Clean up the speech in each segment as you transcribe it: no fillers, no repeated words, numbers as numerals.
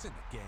in the game.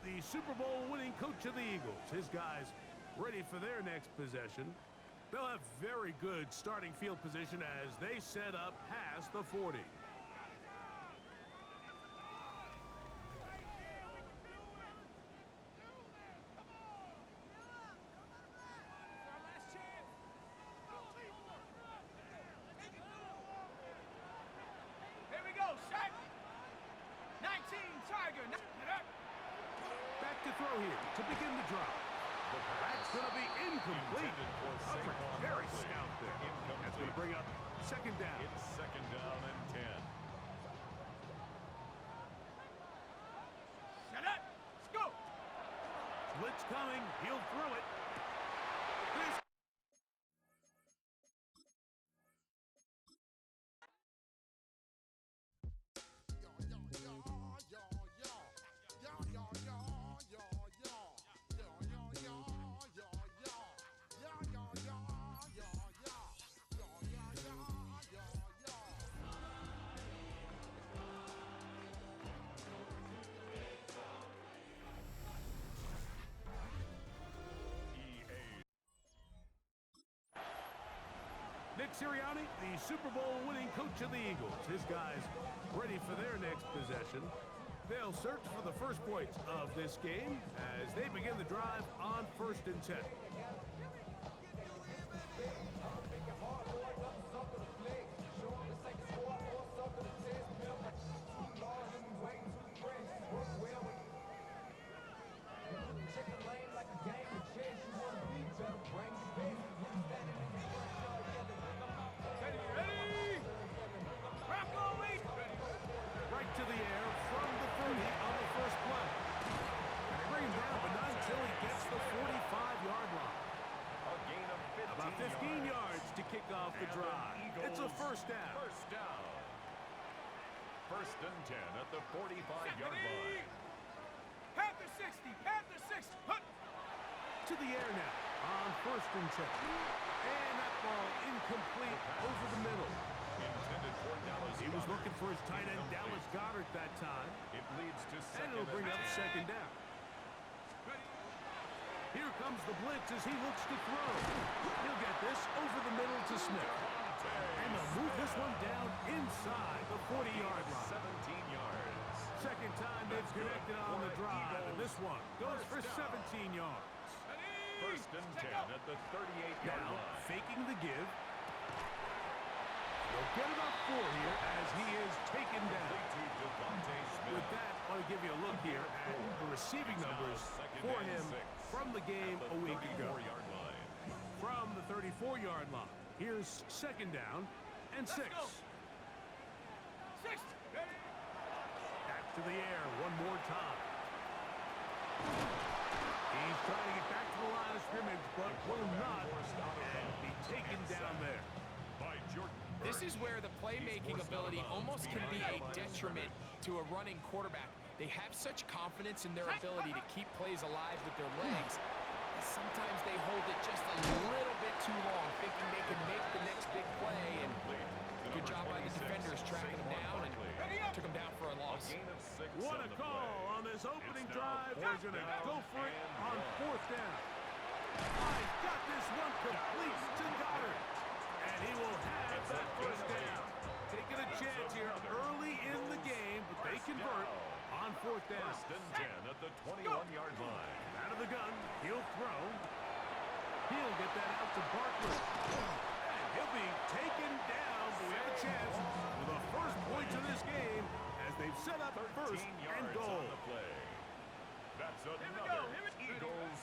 The Super Bowl winning coach of the Eagles. His guys ready for their next possession. They'll have very good starting field position as they set up past the 40. Throw here to begin the drive. That's going to be incomplete. Very stout there. That's going to bring up second down. It's second down and 10. Shut up. Let's go. Blitz coming. He'll throw it. Nick Sirianni, the Super Bowl winning coach of the Eagles. His guys ready for their next possession. They'll search for the first points of this game as they begin the drive on 1st and 10. About 15 yards to kick off the drive. It's a first down. First down. 1st and 10 at the 45-yard line. Panther 60. Panther 60. To the air now on 1st and 10. And that ball incomplete over the middle. Intended for Dallas. He was looking for his tight end, Dallas Goedert, that time. It leads to And second. it'll bring up second down. Here comes the blitz as he looks to throw. He'll get this over the middle to Smith. And they'll move this one down inside the 40-yard line. 17 yards. Second time they've connected on the drive, and this one goes for 17 yards. 1st and 10 at the 38-yard Now, line. faking the give. They'll get about 4 here as he is taken down. With that, I want to give you a look here at the receiving numbers for him from the game a week ago. From the 34-yard line. Here's second down and 6. Back to the air one more time. He's trying to get back to the line of scrimmage, but will not and be taken down there. This is where the playmaking ability almost can be a detriment to a running quarterback. They have such confidence in their ability to keep plays alive with their legs. Sometimes they hold it just a little bit too long, thinking they can make the next big play. And good job by the defenders tracking him down and took him down for a loss. What a call on this opening drive. They're going to go for it on 4th down. He's got this one complete to Goddard. And he will have that first down. Taking a chance here early in the game, but they convert on fourth down. First and 10 at the 21-yard line. Out of the gun, he'll throw. He'll get that out to Barkley. And he'll be taken down, but we have a chance for the first points of this game as they've set up first and goal. On the play. That's another Eagles.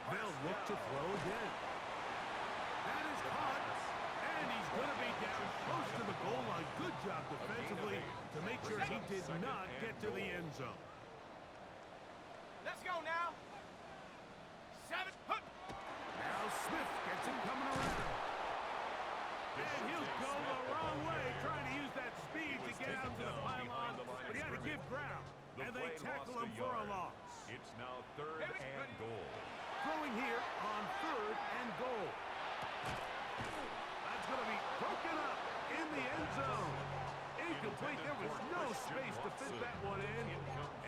They'll look to throw again. That is caught, and he's going to be down close to the goal line. Good job defensively to make sure he did not get to the end zone. Let's go now. 7. Now Smith gets him coming around. And he'll go the wrong way, trying to use that speed to get out to the pylon, but he had to give ground, and they tackle him for a loss. It's now 3rd and goal. Throwing here on 3rd and goal. That's going to be broken up in the end zone. Incomplete. There was no space to fit that one in.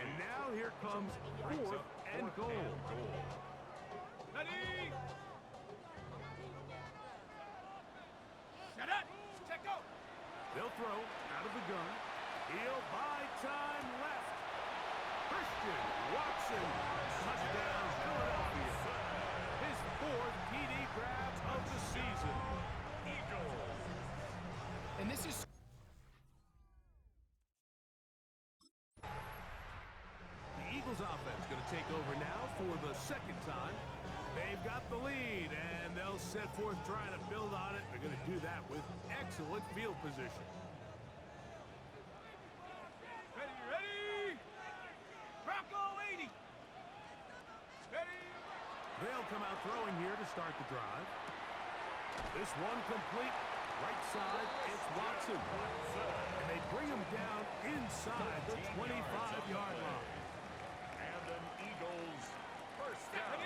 And now here comes 4th and goal. Ready. Shut up. Check out. They'll throw out of the gun. He'll buy time left. Christian Watson. Touchdown, Philadelphia. His 4th TD grab of the season. Eagles. And this is... The Eagles offense going to take over now for the second time. They've got the lead, and they'll set forth trying to build on it. They're going to do that with excellent field position. Ready. Bronco 80. Ready. They'll come out throwing here to start the drive. This one complete. Right side, it's Watson. And they bring him down inside the 25-yard line. And an Eagles first down.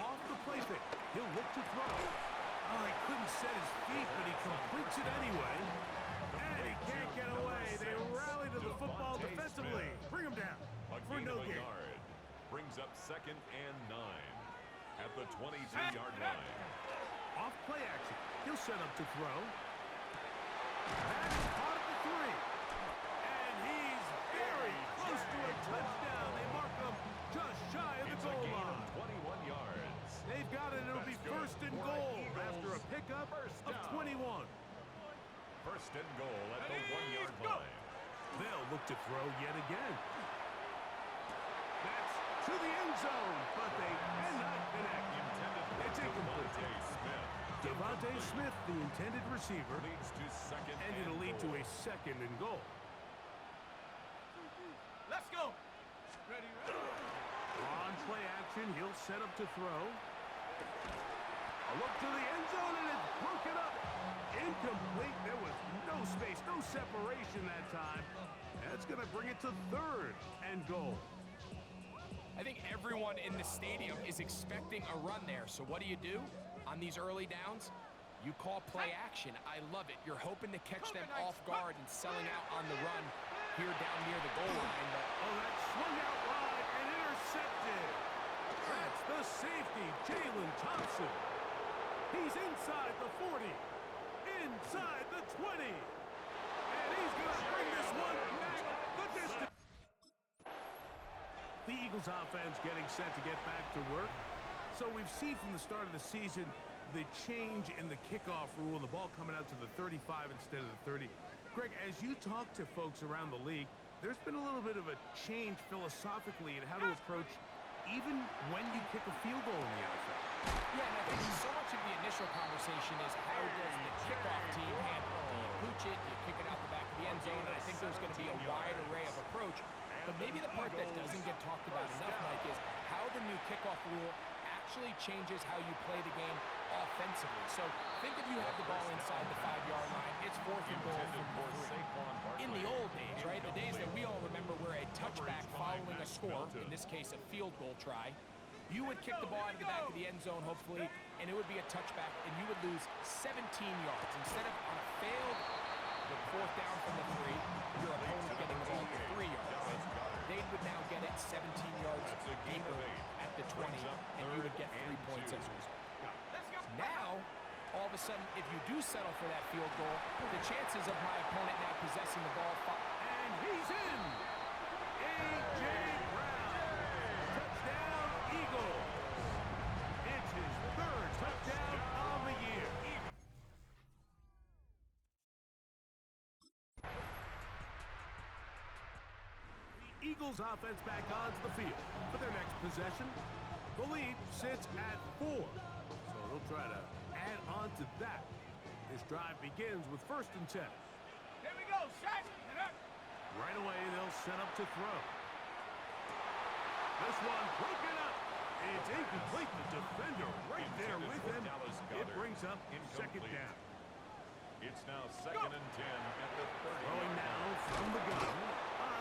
Off the play fake. He'll look to throw. Oh, he couldn't set his feet, but he completes it anyway. And he can't get away. They rally to the football defensively. Bring him down for no gain. Brings up 2nd and 9 at the 22-yard line. Off play action. He'll set up to throw. That's caught at the 3. And he's very close to a touchdown. They mark him just shy of the goal line. 21 yards. They've got it. It'll be 1st and goal after a pickup of 21. 1st and goal at the 1-yard line. They'll look to throw yet again. That's to the end zone, but they cannot connect. It's incomplete. Devontae Smith, the intended receiver, Leads to 2nd and it'll lead to a 2nd and goal. Let's go. Ready. On play action, he'll set up to throw. A look to the end zone, and it's broken up. Incomplete. There was no space, no separation that time. That's going to bring it to 3rd and goal. I think everyone in the stadium is expecting a run there. So what do? On these early downs, you call play action. I love it. You're hoping to catch them off guard and selling out on the run here down near the goal line. But oh, that swung out wide and intercepted. That's the safety, Jalen Thompson. He's inside the 40, inside the 20. And he's going to bring this one back the distance. The Eagles offense getting set to get back to work. So we've seen from the start of the season the change in the kickoff rule, the ball coming out to the 35 instead of the 30. Greg, as you talk to folks around the league, there's been a little bit of a change philosophically in how to approach even when you kick a field goal in the NFL. yeah, and I think so much of the initial conversation is how does the kickoff team handle it? Do you pooch it? Do you kick it out the back of the end zone? And I think there's going to be a wide array of approach. But maybe the part that doesn't get talked about enough, Mike, is how the new kickoff rule actually changes how you play the game offensively. So think if you have the ball inside the 5-yard line, it's 4th and goal from the 3. In the old days, right, the days that we all remember where a touchback following a score, in this case a field goal try, you would kick the ball out of the back of the end zone, hopefully, and it would be a touchback, and you would lose 17 yards. Instead of on a failed 4th down from the 3, your opponent getting the ball at the 3 yards. They would now get it 17 yards deeper at the 20, and you would get 3 points as a result. Let's go. Now, all of a sudden, if you do settle for that field goal, the chances of my opponent now possessing the ball... And he's in! A.J. Brown! Touchdown, Eagles! It's his third touchdown of the year. The Eagles offense back onto the field for their next possession. The lead sits at 4, so they'll try to add on to that. This drive begins with 1st and 10. Here we go. Set. Right away, they'll set up to throw. This one broken up. It's incomplete. The defender right there with him. It brings up 2nd down. It's now 2nd and 10 at the 30. Throwing now from the gun.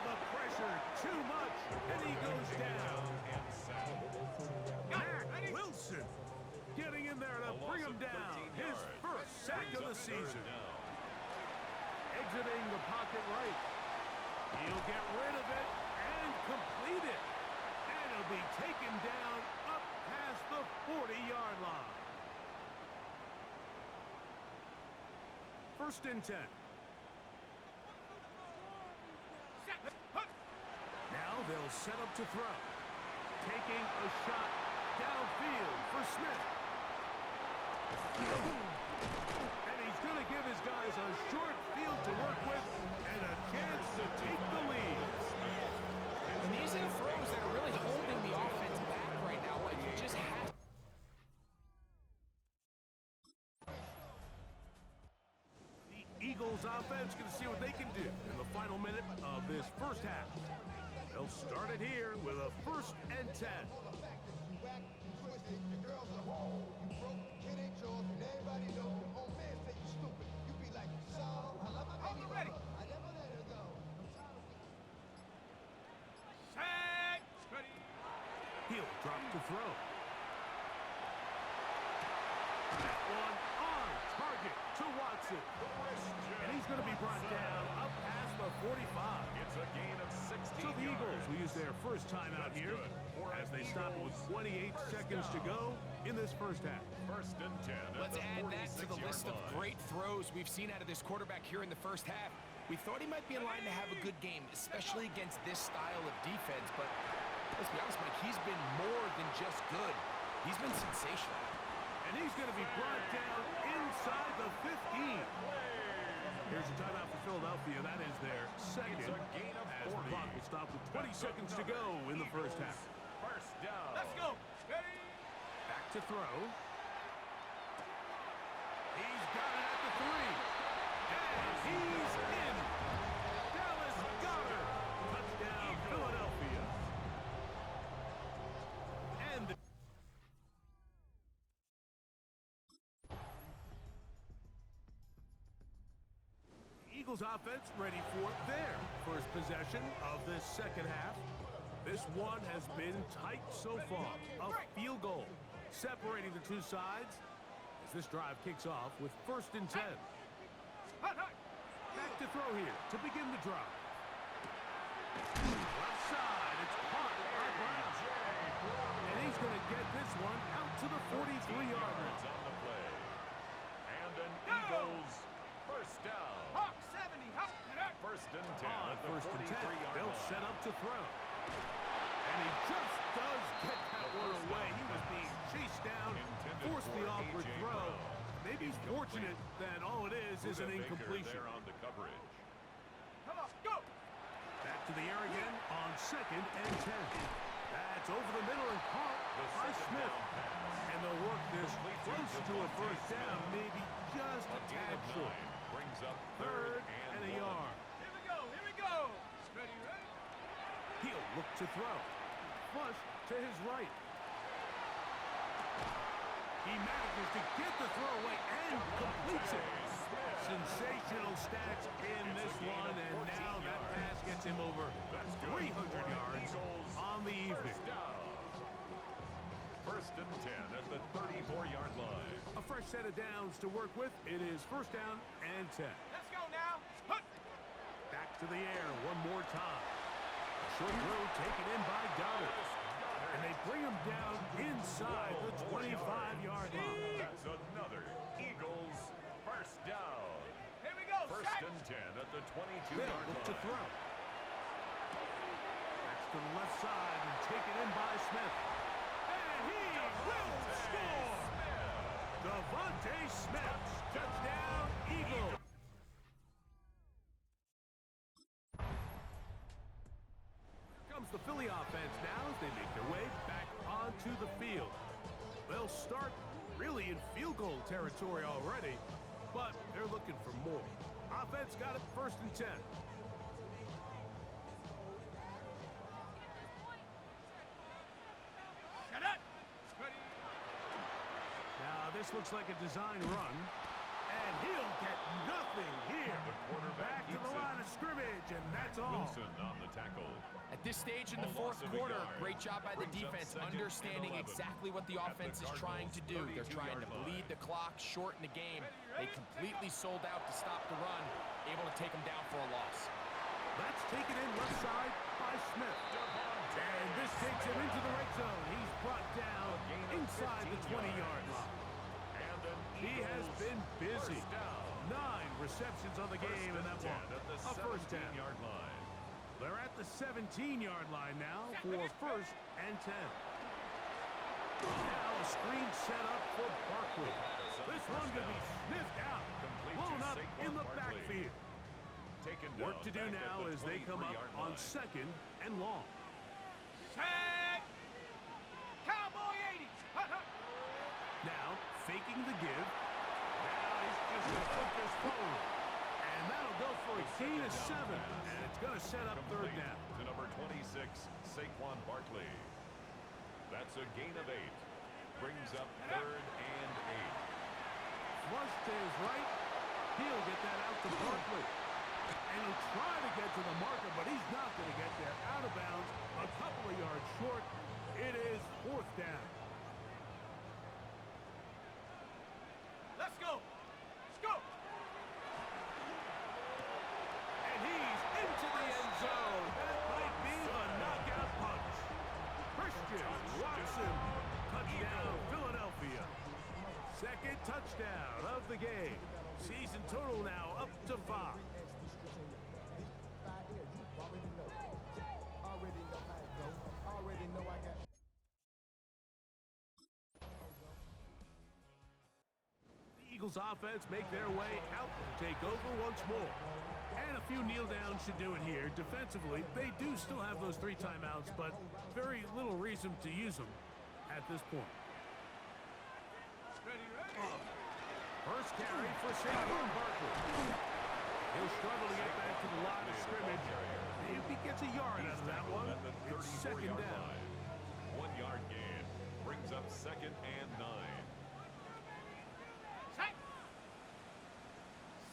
The pressure too much, and he goes down. Matt Wilson getting in there to bring him down. His first sack of the season. Exiting the pocket right. He'll get rid of it and complete it. And he'll be taken down up past the 40-yard line. 1st and 10. Now they'll set up to throw. Taking a shot downfield for Smith. And he's going to give his guys a short field to work with and a chance to take the lead. And these are the throws that are really holding the offense back right now. Like, you just have... The Eagles offense going to see what they can do in the final minute of this first half. They'll start it here with a 1st and 10. Ready. Set. Ready. He'll drop to throw. That one on target to Watson. And he's going to be brought down up past the 45. It's a gain of 16 So the Eagles will use their first timeout here as they stop with 28 seconds to go in this first half. 1st and 10. Let's add that to the list of great throws we've seen out of this quarterback here in the first half. We thought he might be in line to have a good game, especially against this style of defense, but let's be honest, Mike, he's been more than just good. He's been sensational. And he's going to be brought down inside the 15. Here's a timeout for Philadelphia. That is their second. It's a gain of 40. As the clock will stop with 20 seconds to go in the first half. 1st down. Let's go. Ready. Back to throw. He's got it at the 3. And he's in. Dallas Goedert. Touchdown, Philadelphia. And the Eagles offense ready for their first possession of this second half. This one has been tight so far. A field goal separating the two sides as this drive kicks off with 1st and 10. Back to throw here to begin the drive. Left side, it's caught by Brown. And he's going to get this one out to the 43-yard line. On the play. And an Eagles 1st down. Hawk 70. Hawk. 1st and 10 On at the 1st and 10, 43-yard they'll line. set up to throw. And he just does get that one away. He was being chased down, forced the awkward throw. Maybe he's fortunate that all it is an incompletion. There on the coverage. Come on. Go. Back to the air again on 2nd and 10. That's over the middle and caught by Smith. And they'll work this close to a 1st down, maybe just a tad short. Brings up 3rd and a yard. Here we go. Here we go. Ready. Ready. He'll look to throw. Flush to his right. He manages to get the throw away and completes it. Sensational stats in this one, and now that pass gets him over 300 yards on the evening. 1st and 10 at the 34-yard line. A fresh set of downs to work with. It is 1st down and 10. Let's go now. Hut. Back to the air one more time. A short throw taken in by Goddard. And they bring him down inside the 25-yard line. That's another Eagles first down. Here we go. First Set. and 10 at the They'll 22-yard look to line. throw. That's to the left side and taken in by Smith. And he will score! Devontae Smith, touchdown, Eagles. Comes the Philly offense now as they make their way back onto the field. They'll start really in field goal territory already, but they're looking for more. Offense got it first and 10. Shut up. Ready. Now this looks like a design run, and he'll get nothing here. The quarterback Back to the keeps it. line of scrimmage, and that's all. Wilson on the tackle. At this stage in the A fourth loss of a quarter, yard. great job by the Brings up defense, second and understanding 11. exactly what the At the offense is trying to do. They're trying to 32-yard bleed line. the clock, shorten the game. They completely sold out to stop the run, able to take them down for a loss. That's taken in left side by Smith. And this takes him into the red zone. He's brought down inside the 20-yard line. And an He has Eagles been busy. first down. 9 receptions on the game in that First one. and 10 at the A first down. 17-yard line. They're at the 17-yard line now for first and 10. Now a screen set up for Barkley. This one could be sniffed out. Complete to Blown up Saquon in the Barkley. backfield. Taken Work down to do back at now the as they come up 23-yard on line. second and long. Set. Cowboy 80. Hut, hut. Now faking the give. Now he's just going to put this forward. And that'll go for a gain of 7. And it's going to set up third Complete down. to number 26, Saquon Barkley. That's a gain of 8. Brings up third and 8. Flush to his right. He'll get that out to Barkley. And he'll try to get to the marker, but he's not going to get there. Out of bounds, a couple of yards short. It is fourth down. Let's go. Let's go. And he's into the end zone. That might be the knockout punch. Christian Watson. Touchdown, Philadelphia. Second touchdown of the game. Season total now up to 5. The Eagles offense make their way out to take over once more. And a few kneel downs should do it here. Defensively, they do still have those 3 timeouts, but very little reason to use them at this point. Ready, ready. First carry for Saquon Barkley. He'll struggle to get back to the line of scrimmage. If he gets a yard out of that one, At the it's second 34-yard down. line. 1 yard gain. Brings up second and 9. Set.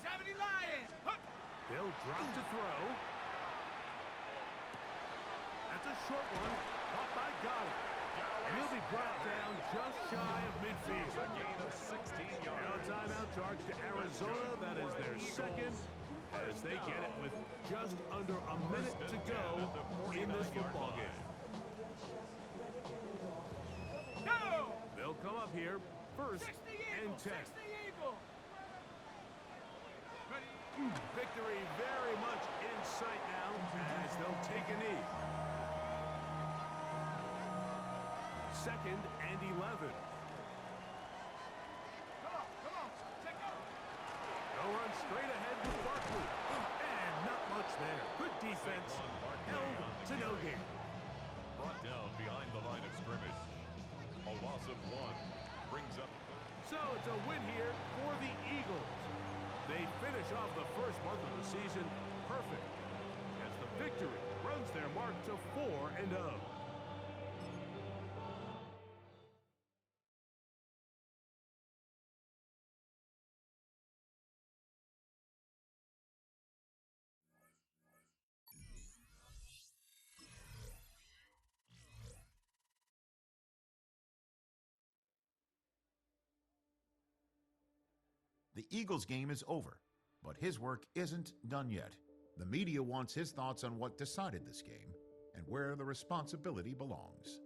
70 Lions. Hut. They'll drop to throw. That's a short one. Caught by Goddard. And he'll be brought down just shy of midfield. A gain of 16 Now yards. timeout charge to Arizona. That is their second as they get it with just under a minute to go in this football game. Go. They'll come up here first 60 and Eagles. 10. 60 Eagles. Ready. Victory very much in sight now as they'll take a knee. Second and 11. Come on. Check out. They'll run straight ahead with Barkley. And not much there. Good defense. Held to no gain. Brought down behind the line of scrimmage. A loss of 1. Brings up So it's a win here for the Eagles. They finish off the first month of the season perfect as the victory runs their mark to 4-0. The Eagles game is over, but his work isn't done yet. The media wants his thoughts on what decided this game and where the responsibility belongs.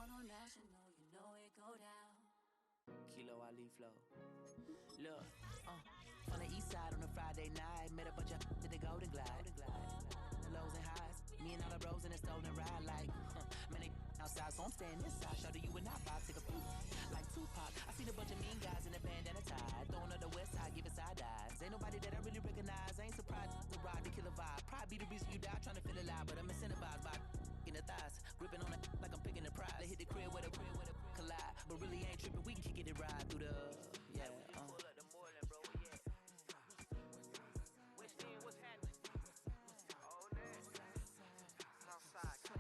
On national, you know it go down. Kilo Ali flow. Look, on the east side on a Friday night, met a bunch of at the Golden Glide. Lows and highs, me and all the bros in a stolen ride like, man, they outside, so I'm staying inside. Shout to you and I vibe, take a few. Like Tupac, I seen a bunch of mean guys in a bandana tie, throwing up the west side, giving side eyes. Ain't nobody that I really recognize, I ain't surprised to ride the killer vibe. Probably be the reason you die, trying to feel alive, but I'm incentivized by in the thighs, gripping on it like I'm picking the prize. They hit the crib where the collide, but really ain't tripping. We can kick it and ride through the yeah. Pull up the Moreland, bro. Yeah. What's happening? Oh, Southside, From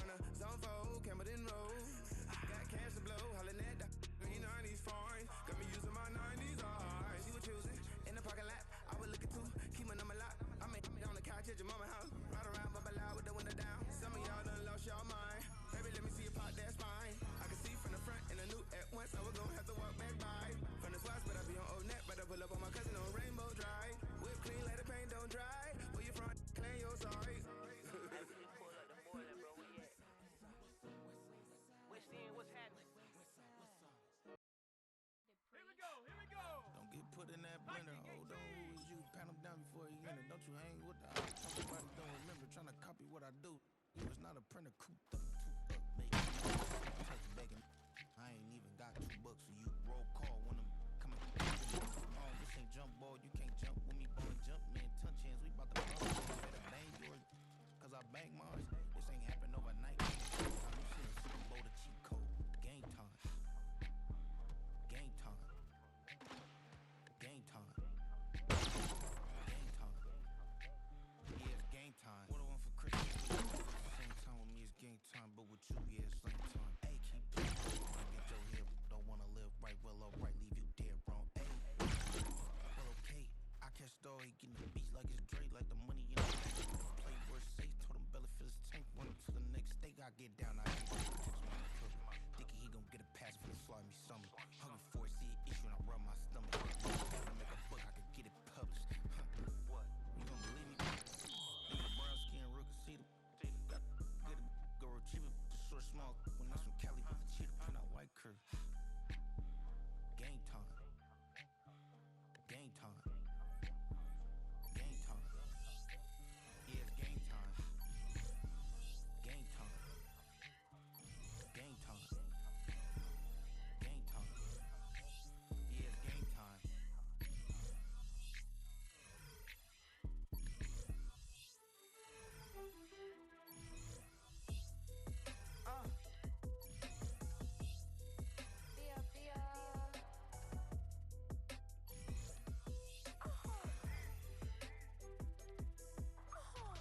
the zone 4, Campbellton Road. Got cash to blow, hollering at the green 90s foreign. Got me using my 90s hard. She was choosing in the parking lot. I was looking too, keep my number locked. I'm on the couch at your mama house. Ride around, bubble loud with the window down. Some of y'all done lost y'all mind. Baby, let me see you pop that spine. I can see from the front and I knew at once I was gonna have to walk back by. From the spots, but I be on old net. But I pull up on my cousin on Rainbow Drive. Whip clean, let the paint don't dry. Where you from? Claim your sorry. pull up the Moreland, bro. Yeah. What's happening? Here we go. Don't get put in that blender. Hold on, who is you? Pat him down before you enter. Don't you hang with the ops. Somebody don't remember trying to copy what I do. You was not a printer, cooped up, make it. Turkey bacon. I ain't even got $2 for you. Roll call when I'm coming. Oh, this ain't jump ball. You can't jump with me, boy. Jump man, touch hands. We bout to bust. Better bang yours, cause I bang mine. This ain't happen overnight. I'm seeing Super Bowl the cheat code. Game time. Game time. Game time. Game time. Yeah, it's game time. What I want for Christmas? Same time with me, it's game time. But with you, yeah, it's same time. Hey, keep playing. Get your hair. Don't wanna live right, well, alright, leave you dead wrong. Hey, well, okay. I catch the dog, he getting the beats like it's Dre, like the money in the bank. Play word safe, told him Bella fill his tank. Run him to the next steak, I get down, I get Dickie, he gon' get a pass for the slide me something. Hungry for it, see an issue and I rub my stomach. If I make a book, I could get it published. What? You gon' believe me? Nigga, brown skin, real can see the got get it, go retrieve it, short, small. When that's from Cali, with the cheetah print out white curve. Game time. Game time. Game time. Yeah, it's game time. Game time. Game time. Game time. Yeah, it's game time.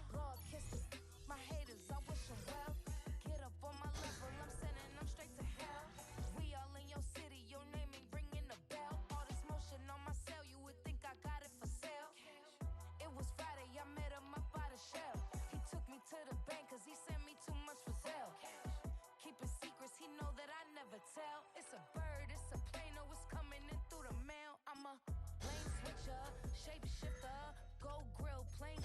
Lord, kiss my haters, I wish them well. Get up on my level, I'm sending them straight to hell. We all in your city, your name ain't ringing the bell. All this motion on my cell, you would think I got it for sale. It was Friday, I met him up by the shell. He took me to the bank, cause he sent me too much for Zelle. Keeping secrets, he know that I never tell. It's a bird, it's a plane, oh, it's coming in through the mail. I'm a lane switcher, shapeshifter, go grill, plane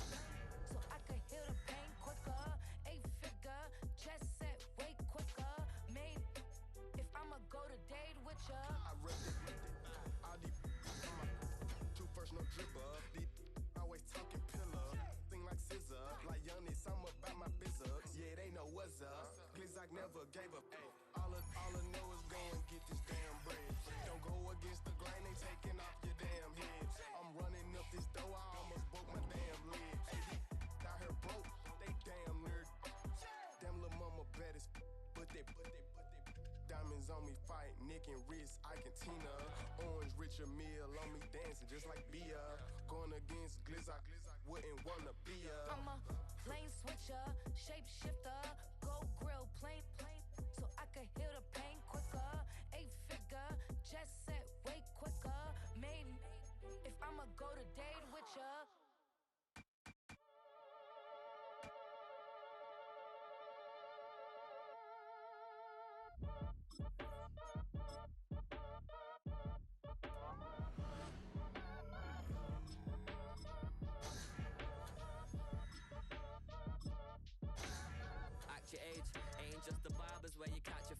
so I could heal the pain quicker. 8-figure, chest set way quicker. Made if I'ma go to date with ya. I ripped it. All these two first, no dripper. These always talking pillar. Thing like scissor. Like youngest, I'm about my business. Yeah, they know what's up. Glizzock never gave up. All I know is go and get this damn bread. Don't go against the grain, they taking off your damn head. I'm running up this door, I almost broke my damn leg. Out here broke, they damn nerd. Damn little mama bad as but they diamonds on me fight, neck and wrist, Ike and Tina. Orange Richard Mill on me dancing just like Bia. Going against Glizzock, wouldn't wanna be a. I'm a lane switcher, shapeshifter, go grill, plane so I could heal the pain quicker. 8-figure, jet set way quicker. Made if I'ma go to date with ya.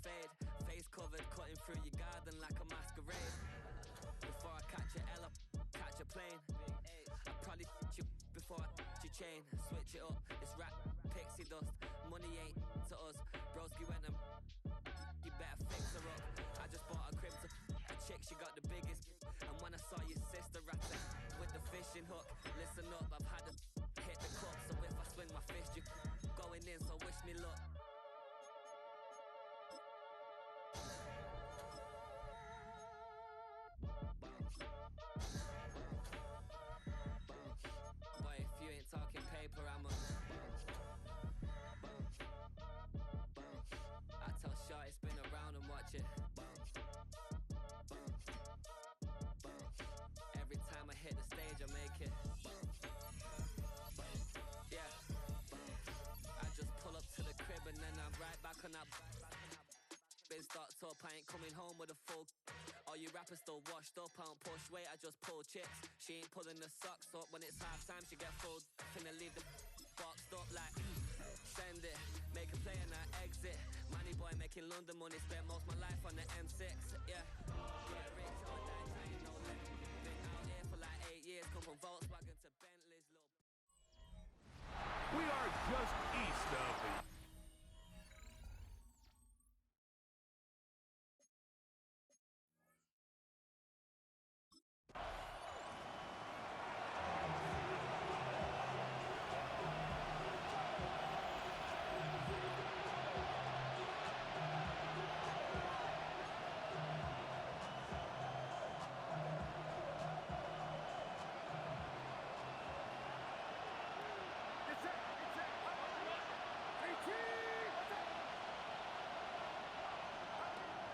fade. Face covered, cutting through your garden like a masquerade. Before I catch a L up, catch a plane. I probably you before I your chain. Switch it up, it's rap, pixie dust. Money ain't to us. Broski went and you better fix her up. I just bought a crib to a chick, she got the biggest. And when I saw your sister ratting with the fishing hook, listen up, I've had to hit the cup. So if I swing my fist, you going in, so wish me luck. Boy, if you ain't talking paper, I'm a I tell Shorty spin around and watch it. Every time I hit the stage, I make it. Yeah. I just pull up to the crib and then I'm right back on that. Been stocked up, I ain't coming home with a full. All you rappers still washed up, I don't push weight, I just pull chips. She ain't pulling the socks up when it's half time, she get full. Finna leave the boxed up like send it, make a play and I exit. Money boy making London money, spent most my life on the M6. Yeah, get rich or die trying, no limit. Been out here for like 8 years, come from Volkswagen to Bentley's. We are just east of the...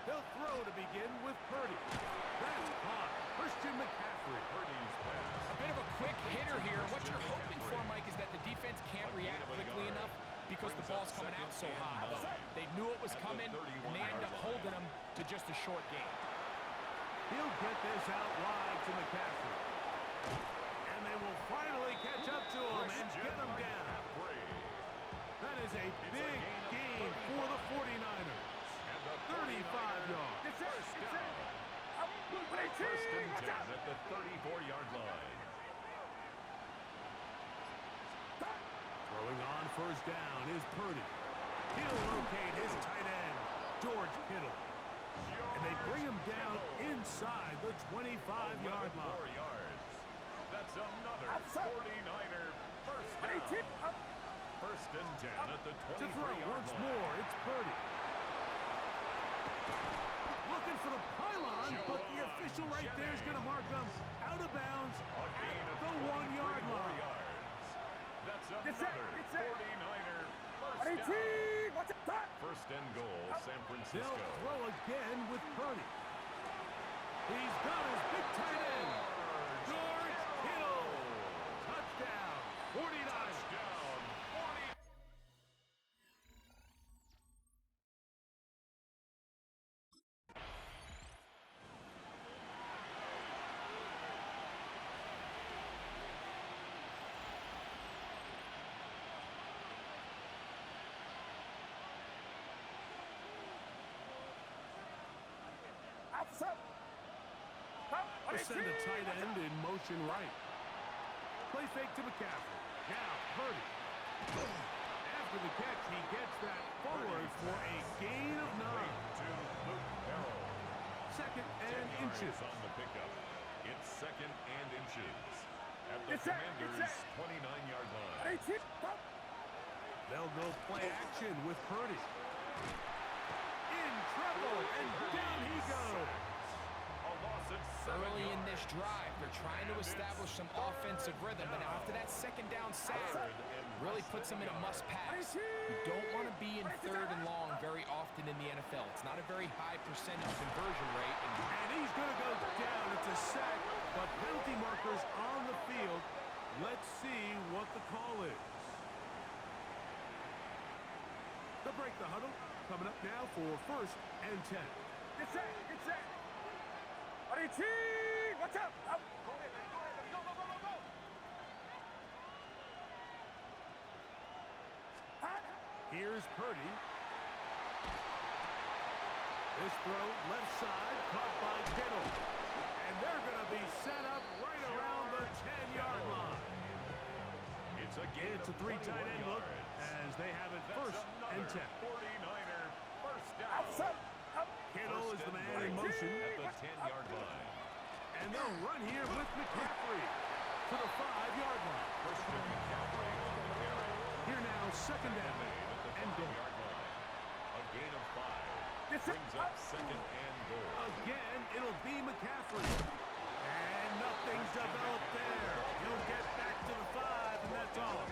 He'll throw to begin with Purdy. That's hot. Christian McCaffrey. Purdy's pass. A bit of a quick hitter here. What you're hoping for, Mike, is that the defense can't react quickly enough because the ball's coming out so high. They knew it was coming, and they end up holding them to just a short game. He'll get this out wide to McCaffrey. And they will finally catch up to him and get him down. That is a big gain for the 49ers. 35 yards. First and 10 at the 34-yard line. Throwing on first down is Purdy. He'll locate his tight end, George Kittle. And they bring him down inside the 25-yard line. 4 yards. That's another 49er first down. First and 10 at the 23-yard line. To throw once more, it's Purdy. Looking for the pylon, but the official right there is going to mark them out of bounds at the 1-yard line. That's another 49er first down. First and goal, San Francisco. They'll throw again with Purdy. He's got his big tight end, George Kittle. Touchdown, 49ers. Touchdown, 40. They send the tight end in motion right. Play fake to McCaffrey. Now Purdy. After the catch, he gets that forward for a gain of 9. To Luke Carroll. Second and inches. On the pickup. It's second and inches. At the Commanders' 29-yard line. They'll go play action with Purdy. In trouble, and down he goes. Early in this drive, they're trying to establish some offensive rhythm, but now after that second down sack, really puts them in a must-pass. You don't want to be in third and long very often in the NFL. It's not a very high percentage conversion rate. And he's going to go down. It's a sack, but penalty markers on the field. Let's see what the call is. They'll break the huddle. Coming up now for first and 10. Get set, get set. Watch out! Go, go, go, go, go! Here's Purdy. This throw left side caught by Kittle. And they're going to be set up right around the 10-yard line. It's a three tight end look as they have it first and 10. 49er first down. Kittle is the man in motion. At the 10-yard line. And they'll run here with McCaffrey to the 5-yard line. Christian McCaffrey on the carry. Here now, second down and goal. A gain of 5. Brings up second and goal. Again, it'll be McCaffrey. And nothing's developed there. He'll get back to the 5, and that's all.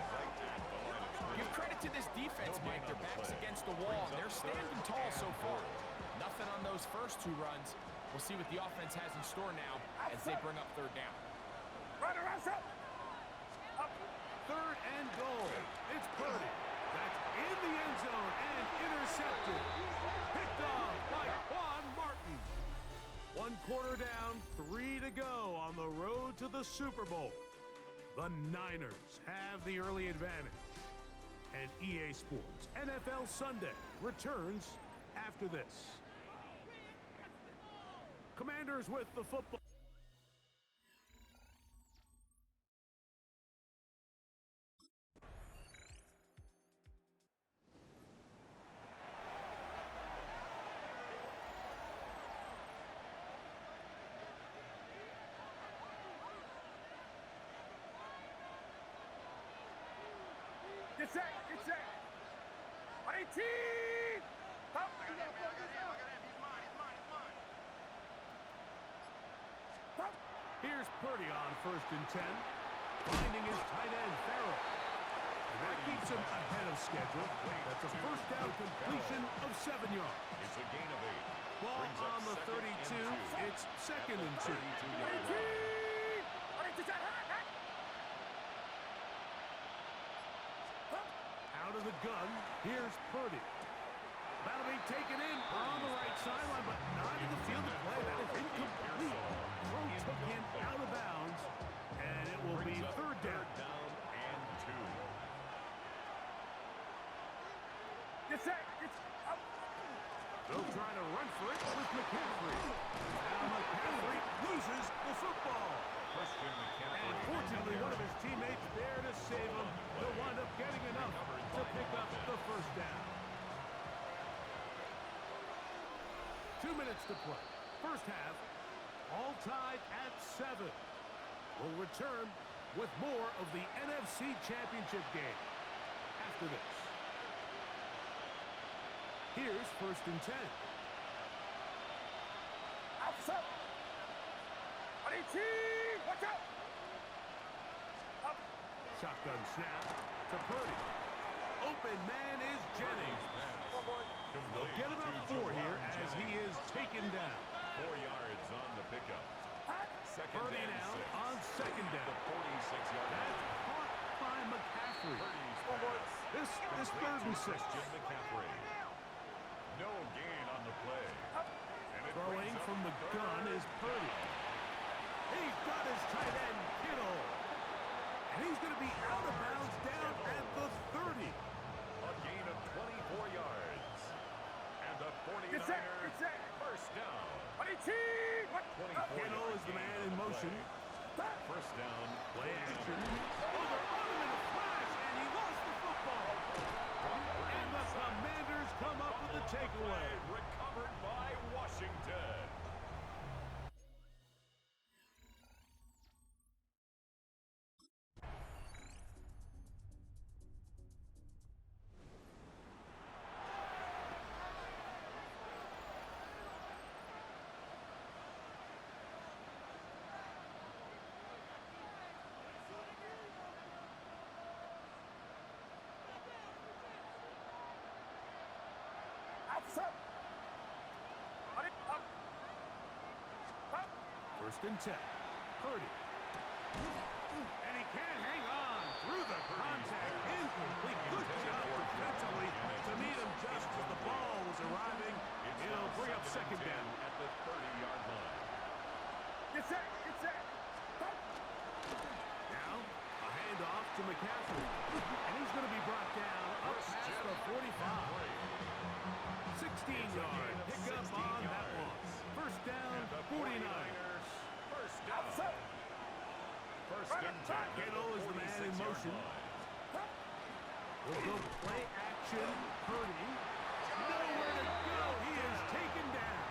Give credit to this defense, Mike. Their back's against the wall. They're standing tall so far. Nothing on those first 2 runs. We'll see what the offense has in store now as they bring up third down. Third and goal. It's Purdy. That's in the end zone and intercepted. Picked off by Quan Martin. 1 quarter down, 3 to go on the road to the Super Bowl. The Niners have the early advantage. And EA Sports NFL Sunday returns after this. Commanders with the football. Get set, get set. 18! Stop. Here's Purdy on first and 10. Finding his tight end, Farrell. And that keeps him ahead of schedule. That's a first down completion of 7 yards. It's a gain of 8. Ball Brings up on the 32. It's second and 2. Out of the gun, here's Purdy. That'll be taken in on the right sideline, but not in the field of play. That is incomplete. Throw took him out of bounds, and it will be third down. And 2. Get set, get up. They'll try to run for it with McCaffrey. Now McCaffrey loses the football. Christian McCaffrey. And fortunately, one of his teammates there to save him. They'll wind up getting enough to pick up the first down. 2 minutes to play. First half, all tied at 7. We'll return with more of the NFC Championship game after this. Here's first and 10. Outside. 18! Watch out! Up. Shotgun snap to Purdy. Open man is Jennings. They'll get about 4 here as he is taken down. 4 yards on the pickup. Second Purdy and now 6. on second down. The 46-yard line. That's caught by McCaffrey. This third and 6. Christian McCaffrey. No gain on the play. And it Throwing brings up from the third gun is Purdy. He's got his tight end, Kittle. And he's going to be out of bounds down at the 30. A gain of 24 yards. And the 49ers Get set. first down. 18! What? 24 Kittle is the man in motion. First down. Play action. Oh, they're on him in a flash, and he lost the football. And the Commanders come up with the takeaway. Recovered by Washington. Outside. Up. First and 10. Purdy. And he can't hang on through the contact. Incomplete. Good job defensively to meet him just as the ball was arriving. It'll bring up second down. At the 30-yard line. Get set. Now, a handoff to McCaffrey. And he's going to be brought down up past the 45. 16-yard pickup on that one. First down, 49ers. First down. Outside. First and 10. Kittle is the man in motion. We'll go play action. Purdy. Nowhere to go. He is taken down.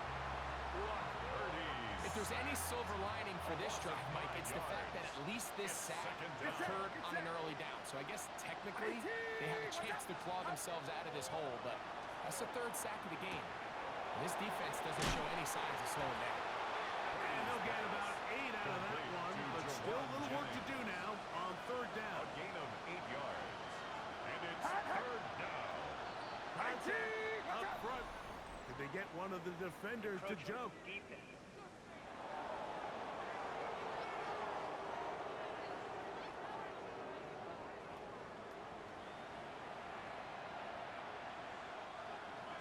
If there's any silver lining for this drive, Mike, it's the fact that at least this sack occurred on an early down. So I guess technically they have a chance to claw themselves out of this hole, but that's the third sack of the game. This defense doesn't show any signs of slowing down. And they'll get about 8 out of that one, but still a little work to do now on third down. A gain of 8 yards. And it's third down. Contact up front. Did they get one of the defenders to jump?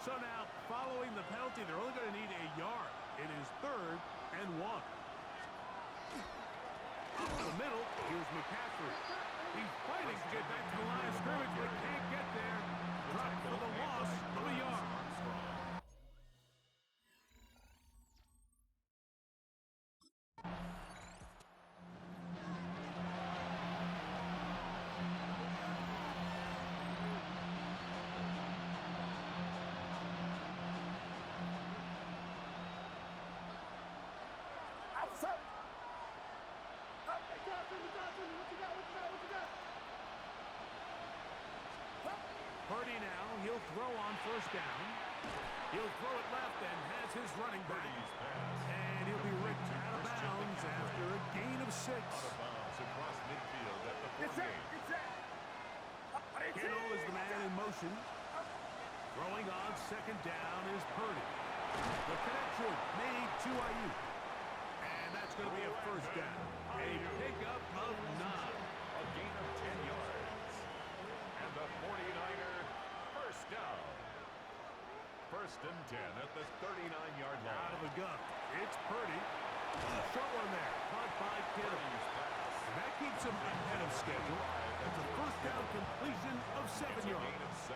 So now, following the penalty, they're only going to need a yard. It is third and 1. Up the middle, here's McCaffrey. He's fighting to get back to the line of scrimmage, but can't get there. Dropped for the loss of a yard. Outside. Purdy now, he'll throw on first down. He'll throw it left and has his running back. And he'll be ripped out of bounds after a gain of 6. Out of bounds across midfield at the 48. Kittle is the man in motion. Throwing on second down is Purdy. The connection made to Ayuk. And that's going to be a first down. A pickup of 9. A gain of 10 yards. And the 49er first down. First and 10 at the 39-yard line. Out of the gun. It's Purdy. Short one there. Caught by Kittle. And that keeps him ahead of schedule. That's a first down completion of 7 yards. Gain of 7.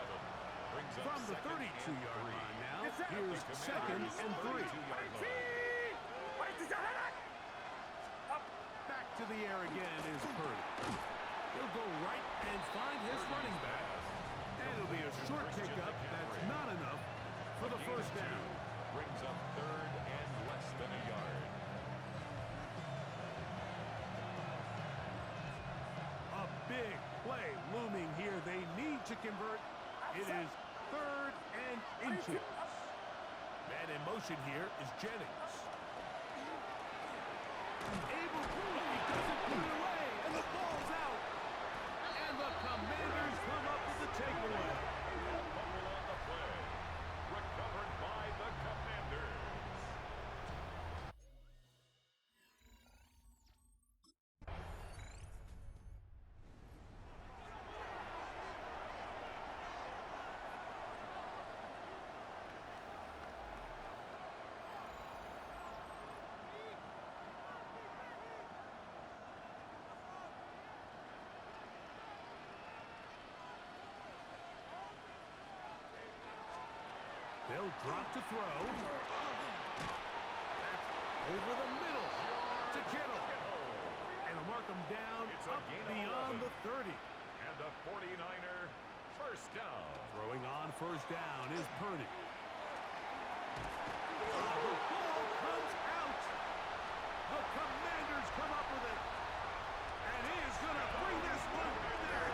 Brings up From the second 32-yard and line now, three. here's second and 3. 32-yard line. Back to the air again is Purdy. He'll go right and find his running back. And it'll be a short pickup. That's not enough for the first down. Brings up third and less than a yard. A big play looming here. They need to convert. It is third and inches. Man in motion here is Jennings. Able to, he doesn't put it away, and the ball's out. And the Commanders come up with the takeaway. Fumble on the play. Recovered by the Commanders. They'll drop to throw. That's over the middle to Kittle. And they'll mark him down It's a up gain of beyond 11. the 30. And the 49er first down. Throwing on first down is Purdy. The ball comes out. The Commanders come up with it. And he is going to bring this one back.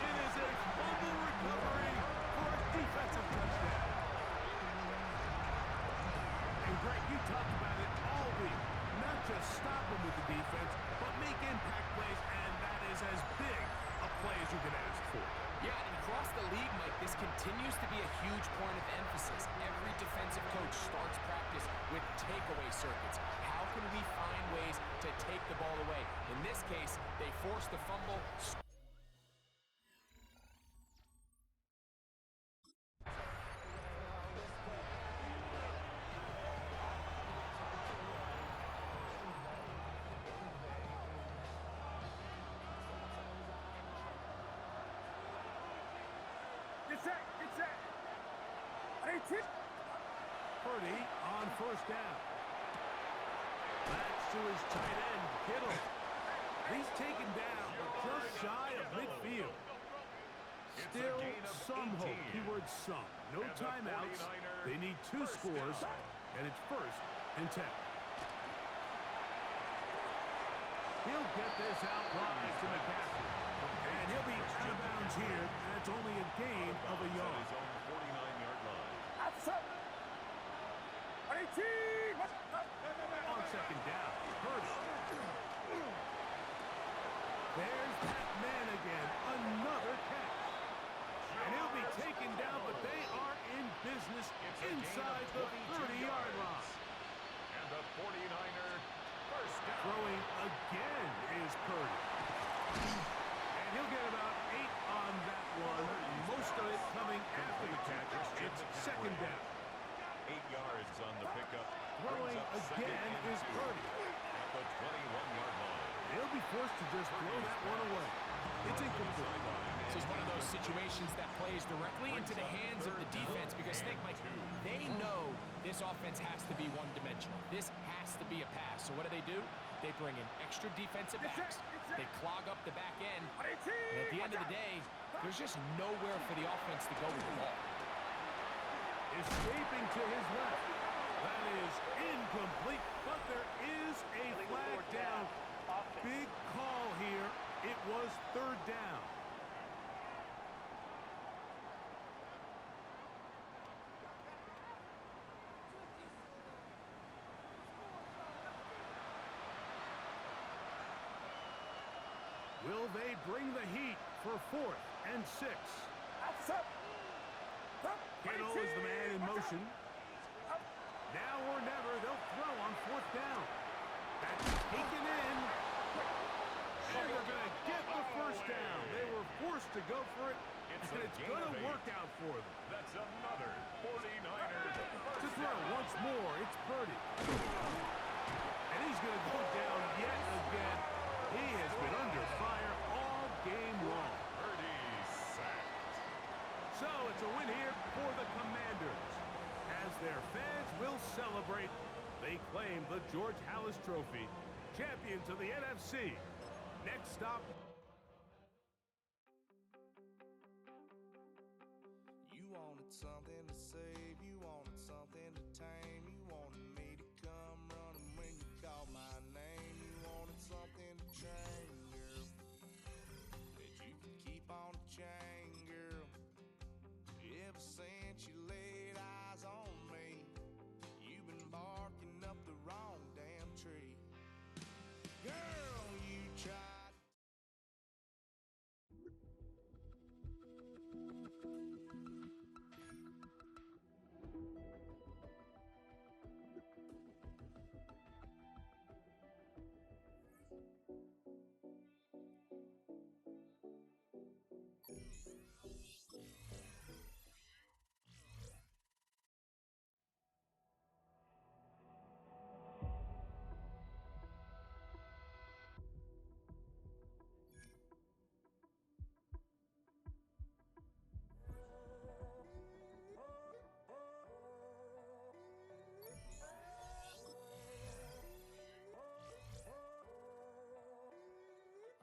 It is a fumble recovery for a defensive touchdown. And Greg, you talked about it all week. Not just stop them with the defense, but make impact plays, and that is as big a play as you can ask for. Yeah, and across the league, Mike, this continues to be a huge point of emphasis. Every defensive coach starts practice with takeaway circuits. How can we find ways to take the ball away? In this case, they forced the fumble. Get set. 18. Purdy on first down. That's to his tight end, Kittle. He's taken down just shy of midfield. Still some hope. Keyword some. No timeouts. They need 2 scores, and it's 1st and 10. He'll get this out wide to McCaffrey. And he'll be out of bounds here, and it's only a gain of a yard. 49-yard line. Outside. 18. On second down, Purdy. There's that man again. Another catch. And he'll be taken down, but they are in business inside the 30-yard line. And the 49er first down. Throwing again is Purdy. And he'll get about 8 on that one. Most of it coming after the catch. It's second down. 8 yards on the pickup. Throwing again is Purdy. At the 21-yard line. They'll be forced to just throw that one away. It's incomplete. This is one of those situations that plays directly into the hands of the defense because think, Mike, they know this offense has to be one-dimensional. This has to be a pass. So what do? They bring in extra defensive backs. They clog up the back end. And at the end of the day, there's just nowhere for the offense to go with the ball. Escaping to his left. That is incomplete, but there is a flag down. Big call here. It was 3rd down. Will they bring the heat for 4th and 6? Outside. Kittle is the man in motion. Now or never, they'll throw on 4th down. That's taken in. And they're going to get the first down. They were forced to go for it, and it's going to work out for them. That's another 49er. To throw once more, it's Purdy. And he's going to go down yet again. He has been under fire all game long. Purdy sacked. So it's a win here for the Commanders. As their fans will celebrate, they claim the George Halas Trophy, champions of the NFC. Next stop. You wanted something to save, you wanted something to tame, you wanted me to come running when you called my name, you wanted something to change, girl, that you could keep on the chain, girl. Ever since you laid eyes on me, you've been barking up the wrong damn tree. Girl, you tried.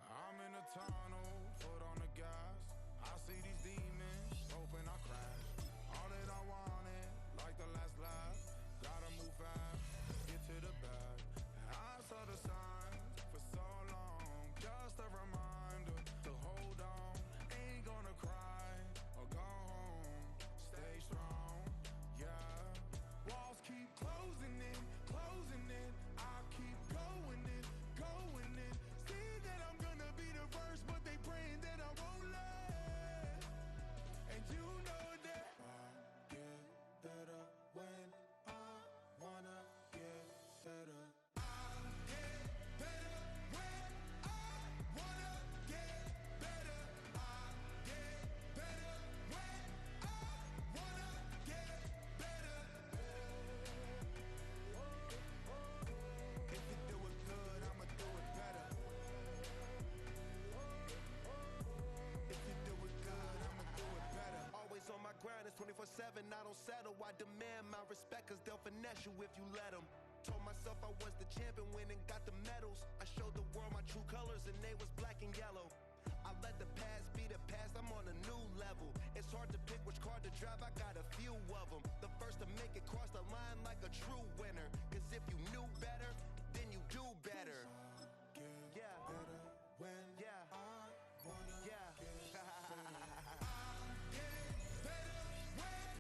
I'm in a tunnel, foot on the gas. I see these demons, hoping I crash. All that I wanted, like the last laugh. Gotta move fast, get to the back. I saw the signs for so long. Just a reminder to hold on. Ain't gonna cry or go home. Stay strong, yeah. Walls keep closing in, closing in. I keep going in, going in. See that I'm gonna be the first, but they praying that I won't let. And you know settle. I demand my respect, cause they'll finesse you if you let them. Told myself I was the champion, went and got the medals. I showed the world my true colors and they was black and yellow. I let the past be the past, I'm on a new level. It's hard to pick which car to drive, I got a few of them. The first to make it cross the line like a true winner. Cause if you knew better,